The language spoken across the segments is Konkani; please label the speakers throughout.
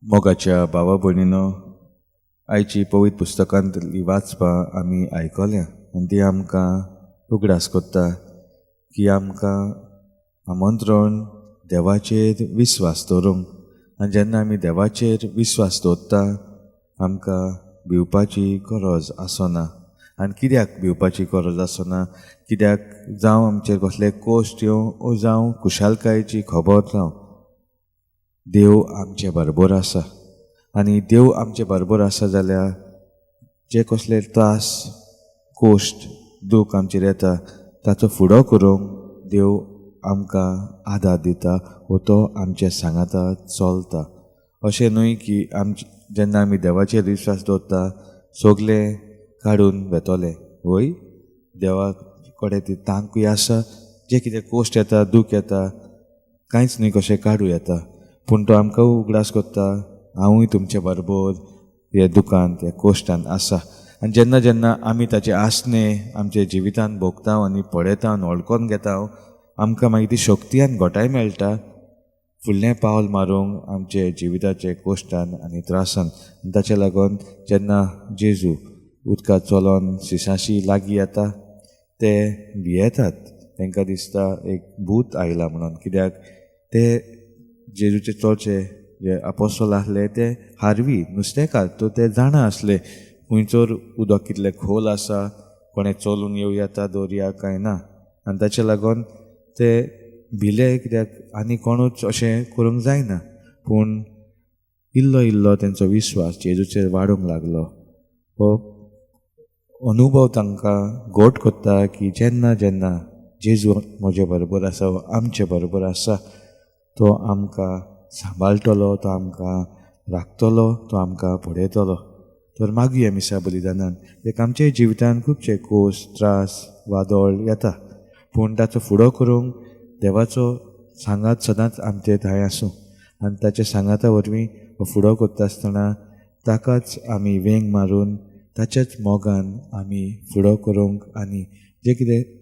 Speaker 1: मोगाच्या भावा भयणीनो, आयची पवित्र पुस्तकांतली वाचपां आमी आयकल्या आनी ती आमकां उगडास कोत्ता की आमकां आमंत्रण देवाचेर विस्वास दवरूंक. आनी जेन्ना आमी देवाचेर विस्वास दवरता आमकां भिवपाची गरज आसना. आनी कित्याक भिवपाची गरज आसना? कित्याक जावं आमचेर कसले कोश्ट येवं ओ जावं खुशालकायेची खबर जावं, देव आमचे बरोबर आसा. आनी देव आमचे बरोबर आसा जाल्यार जे कसले त्रास, कोश्ट, दूख आमचेर येता ताचो फुडो करूंक देव आमकां आदार दिता वो तो आमचे सांगाता चलता. अशें न्हय की जेन्ना आमी देवाचेर विश्वास दवरता सगलें काडून वेतोले. वय, देवा कडेन ती तांकूय आसा. जे कितें कोश्ट येता, दूख येता, कांयच न्हय कशें काडूं येता, पूण तो आमकां उगडास कोत्ता, हांवूय तुमचे बरोबर हे दुखांत, हे कोश्टान आसा. आनी जेन्ना जेन्ना आमी ताचे आसने आमच्या जिवितांत भोगता आनी पळयता आनी वळखोन घेता, आमकां मागीर ती शक्ती आनी घोटाय मेळटा फुडलें पावल मारूंक आमचे जिविताचे कोश्टान आनी त्रासान. ताच्या लागून जेन्ना जेजू उदकांत चलोन शिशाशी लागीं येता ते भियेतात. तांकां दिसता एक भूत आयला म्हणून, कित्याक ते जेजूचे चडशे जे अपोस्तल आसले ते हारवी नुस्तेकार, तो ते जाणा आसले खुंयचोर उदक कितलें खोल आसा, कोणें चलून येवं येता दर्या काय ना. आनी ताच्या लागून ते भिले, कित्याक आनी कोणूच अशें करूंक जायना. पूण इल्लो इल्लो तेंचो विश्वास जेजूचेर वाडूंक लागलो. हो अनुभव तांकां घोट कोत्ता की जेन्ना जेन्ना जेजू म्हजे बरोबर आसा, आमचे बरोबर आसा, तो आमकां सांबाळटलो, तो आमकां राखतलो, तो आमकां पळयतलो. तर मागुया मिसा बलिदानान. एक आमच्या जिवितांत खुबशे कोश्ट, त्रास, वादळ येता, पूण ताचो फुडो करूंक देवाचो सांगात सदांच आमचे थंय आसूं. आनी ताच्या सांगाता वरवीं हो फुडो करता आसतना ताकाच आमी वेंग मारून ताच्याच मोगान आमी फुडो करूंक आनी जें कितें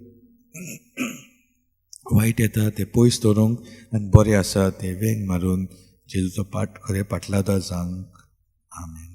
Speaker 1: वायट येता तें पयस दवरूंक आनी बरें आसा तें वेंग मारून जेजूचो खरें पाटलादार जावंक. आमेन.